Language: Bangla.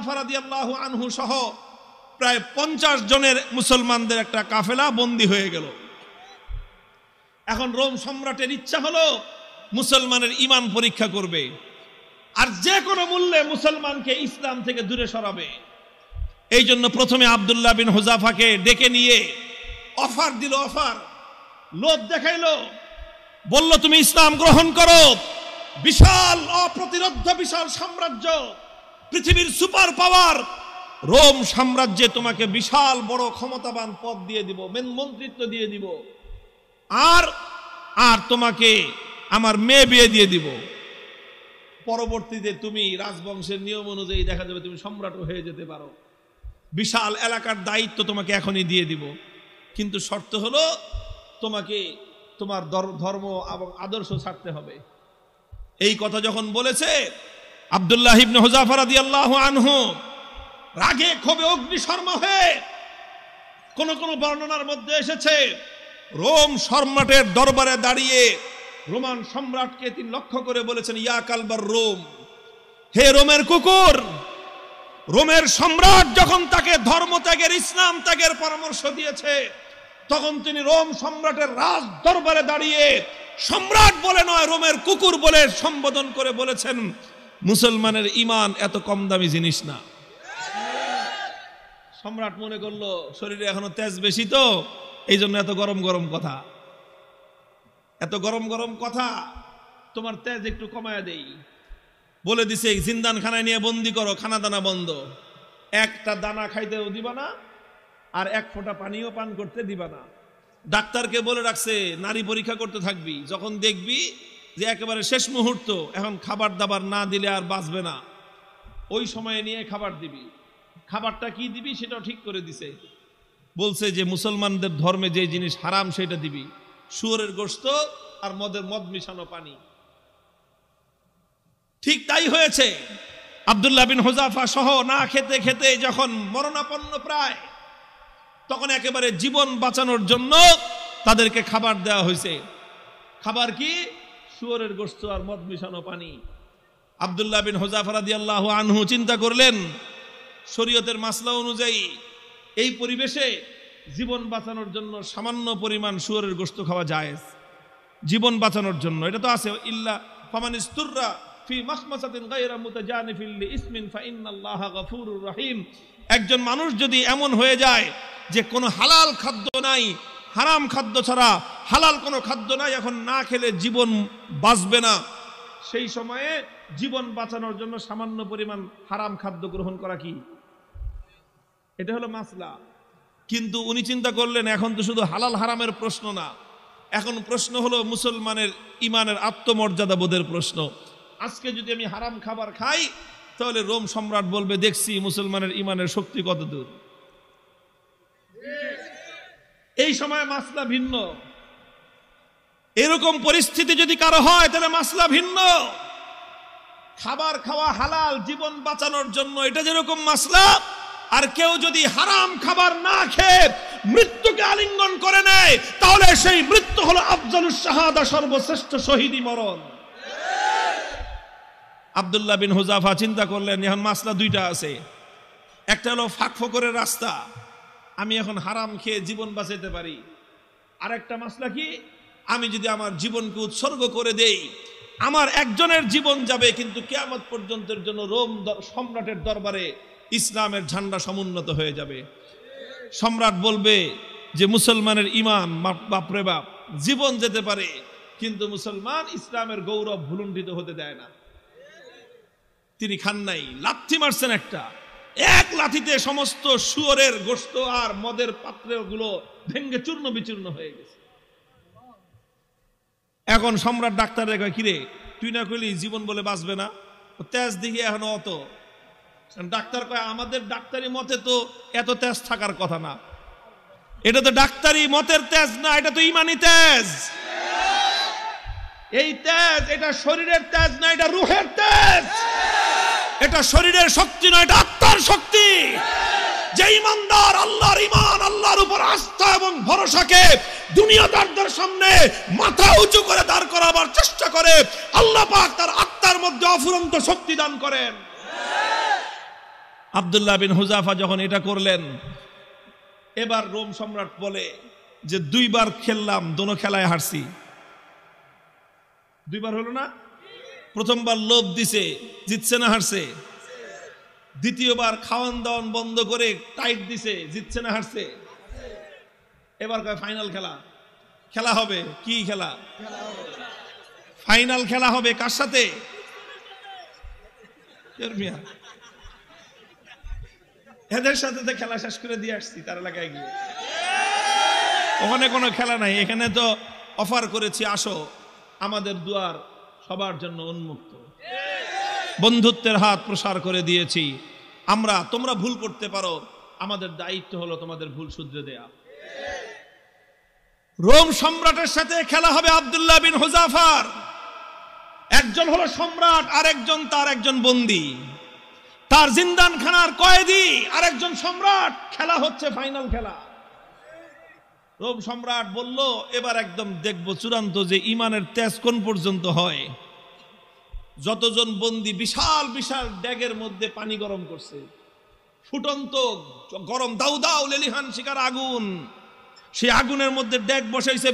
হুযাফা রাদিয়াল্লাহু আনহু সহ প্রায় 50 জনের মুসলমানদের একটা কাফেলা বন্দী হয়ে গেল। এখন রোম সম্রাটের ইচ্ছা হলো মুসলমানের ঈমান পরীক্ষা করবে, আর যে কোনো মূল্যে মুসলমানকে ইসলাম থেকে দূরে সরাবে। এই জন্য প্রথমে আব্দুল্লাহ বিন হুযাফাকে ডেকে নিয়ে অফার দিল, অফার লোভ দেখাইলো, বলল তুমি ইসলাম গ্রহণ করো, বিশাল অপ্রতিরোধ্য বিশাল সাম্রাজ্য, পৃথিবীর সুপার পাওয়ার রোম সাম্রাজ্যে তোমাকে বিশাল বড় ক্ষমতাবান পদ দিয়ে দিব, মন্ত্রিত্ব দিয়ে দিব, আর আর তোমাকে আমার মেয়ে বিয়ে দিয়ে দিব। পরবর্তীতে তুমি রাজবংশের নিয়ম অনুযায়ী দেখা যাবে তুমি সম্রাটও হয়ে যেতে পারো, বিশাল এলাকার দায়িত্ব তোমাকে এখনই দিয়ে দিব, কিন্তু শর্ত হলো তোমাকে তোমার ধর্ম এবং আদর্শ ছাড়তে হবে। এই কথা যখন বলেছে, আব্দুল্লাহ ইবনে হুযাফা রাদিয়াল্লাহু আনহু রাগে ক্ষোভে অগ্নিশর্মা হয়ে, কোন কোন বর্ণনার মধ্যে এসেছে রোম সম্রাটের দরবারে দাঁড়িয়ে রোমান সম্রাটকে তিনি লক্ষ্য করে বলেছেন, ইয়া কালবার রোম, হে রোমের কুকুর। রোমের সম্রাট যখন তাকে ধর্ম ত্যাগের, ইসলাম ত্যাগের পরামর্শ দিয়েছে, তখন তিনি রোম সম্রাটের রাজ দরবারে দাঁড়িয়ে সম্রাট বলে নয়, রোমের কুকুর বলে সম্বোধন করে বলেছেন, মুসলমানের ঈমান এত কম দামি জিনিস না। সম্রাট মনে করলো শরীরে এখনো তেজ বেশি, তো এই জন্য এত গরম গরম কথা, এত গরম গরম কথা, তোমার তেজ একটু কমায় দেই। বলে দিছে জিন্দান খানায় নিয়ে বন্দি করো, খানা দানা বন্ধ, একটা দানা খাইতেও দিবা না, আর এক ফোঁটা পানিও পান করতে দিবা না। ডাক্তারকে বলে রাখছে নারী পরীক্ষা করতে থাকবি, যখন দেখবি যে একেবারে শেষ মুহূর্ত, এখন খাবার দাবার না দিলে আর বাঁচবে না, ওই সময়ে নিয়ে খাবার দিবি। খাবারটা কি দিবি সেটাও ঠিক করে দিছে, বলছে যে মুসলমানদের ধর্মে যে জিনিস হারাম সেটা দিবি, শুয়োরের গোশত আর মদ মিশানো পানি। ঠিক তাই হয়েছে। আব্দুল্লাহ বিন হুযাফা সহ না খেতে খেতে যখন মরণাপন্ন প্রায়, তখন একেবারে জীবন বাঁচানোর জন্য তাদেরকে খাবার দেওয়া হয়েছে। খাবার কি? শুয়োরের গোশত আর মদ মিশানো পানি। আব্দুল্লাহ বিন হুযাফা রাদিয়াল্লাহু আনহু চিন্তা করলেন, শরীয়তের মাসলা অনুযায়ী এই পরিবেশে জীবন বাঁচানোর জন্য সামান্য পরিমাণ শুয়োরের গোশত খাওয়া জায়েজ, জীবন বাঁচানোর জন্য। এটা তো আছে, ইল্লা ফামানিস্তুররা ফি মাখমাসাতিন গায়রা মুতাজানিফিল লিইসমিন ফাইন্নাল্লাহা গফুরুর রহিম। একজন মানুষ যদি এমন হয়ে যায় যে কোনো হালাল খাদ্য নাই, হারাম খাদ্য ছাড়া হালাল কোনো খাদ্য নাই, এখন না খেলে জীবন বাঁচবে না, সেই সময়ে জীবন বাঁচানোর জন্য সামান্য পরিমাণ হারাম খাদ্য গ্রহণ করা কি, এটা হলো মাসলা। কিন্তু উনি চিন্তা করলেন এখন তো শুধু হালাল হারামের প্রশ্ন না, এখন প্রশ্ন হলো মুসলমানের ইমানের আত্মমর্যাদা বোধের প্রশ্ন। আজকে যদি আমি হারাম খাবার খাই, তাহলে রোম সম্রাট বলবে দেখছি মুসলমানের ইমানের শক্তি কত দূর। এই সময় মাসলা ভিন্ন। এরকম পরিস্থিতি যদি কারো হয় তাহলে মাসলা ভিন্ন। খাবার খাওয়া হালাল জীবন বাঁচানোর জন্য, এটা যেরকম মাসলা, আর কেউ যদি হারাম খাবার না খেয়ে মৃত্যুকে আলিঙ্গন করে নেয়, তাহলে সেই মৃত্যু হলো আফজালুস শাহাদা, সর্বশ্রেষ্ঠ শহীদি মরণ। আব্দুল্লাহ বিন হুযাফা চিন্তা করলেন এখন মাসলা দুইটা আছে, একটা হলো ফাঁক ফোকরের রাস্তা, আমি এখন হারাম খেয়ে জীবন বাঁচাতে পারি, আর একটা মাসলা কি, আমি যদি আমার জীবনকে উৎসর্গ করে দেই, আমার একজনের জীবন যাবে, কিন্তু কিয়ামত পর্যন্তের জন্য রোম সম্রাটের দরবারে ইসলামের ঝান্ডা সমুন্নত হয়ে যাবে। সম্রাট বলবে যে মুসলমানের ঈমান বাপরে বাপ, জীবন যেতে পারে কিন্তু মুসলমান ইসলামের গৌরব ভুলুণ্ঠিত হতে দেয় না। তিনি খান নাই, লাথি মারছেন একটা, এক লাথিতে সমস্ত শুয়োরের গোশত আর মদের পাত্রগুলো ভেঙ্গে চূর্ণ বিচূর্ণ হয়ে গেছে। এখন সম্রাট ডাক্তারের কয়, কিরে তুই না কইলি জীবন বলে বাঁচবে না, তেজ দেখি এখন অত। ডাক্তার কয় আমাদের ডাক্তারি মতে তো এত তেজ থাকার কথা না, এটা তো ডাক্তারি মতের তেজ না, এটা তো ইমানি তেজ। এই তেজ এটা শরীরের তেজ না, এটা রূহের তেজ। এটা শরীরের শক্তি নয়, এটা আত্মার শক্তি। যে ইমানদার আল্লাহর ঈমান, আল্লাহর উপর আস্থা এবং ভরসাকে দুনিয়াদারদের সামনে মাথা উঁচু করে দাঁড় করাবার চেষ্টা করে, আল্লাহ পাক তার আত্মার মধ্যে অফুরন্ত শক্তি দান করেন। আব্দুল্লাহ বিন হুযাফা যখন এটা করলেন, এবার রোম সম্রাট বলে যে 2 বার খেললাম, দোনো খেলায় হারছি। 2 বার হলো না? প্রথমবার লোভ দিছে, জিতছে না হারছে? দ্বিতীয়বার খাওয়ান দাওয়ান বন্ধ করে টাইট দিছে, জিতছে না হারছে? এবার কয় ফাইনাল খেলা হবে। কি খেলা? ফাইনাল খেলা হবে। কার সাথে? এদের সাথে তো খেলা শেষ করে দিয়ে আসছি তার এলাকায় গিয়ে। ওখানে কোনো খেলা নাই, এখানে তো অফার করেছি, আসো, আমাদের দুয়ার সবার জন্য উন্মুক্ত, বন্ধুত্বের হাত প্রসার করে দিয়েছি আমরা। তোমরা ভুল করতে পারো, আমাদের দায়িত্ব হলো তোমাদের ভুল শুধরে দেয়া। রোম সম্রাটের সাথে খেলা হবে আব্দুল্লাহ বিন হুযাফার। একজন হলো সম্রাট, আর একজন তার একজন বন্দী, তার জিন্দানখানার কয়েদি, আর একজন সম্রাট। খেলা হচ্ছে ফাইনাল খেলা। রোম সম্রাট বলল, এবার একদম দেখবো চূড়ান্ত যে ইমানের তেজ কোন পর্যন্ত হয়। যতজন বন্দী বিশাল বিশাল ড্যাগের মধ্যে পানি গরম করছে, ফুটন্ত গরম দাউ দাউ লেলিহান শিকার আগুন, সেই আগুনের মধ্যে ড্যাগ বসাইছে।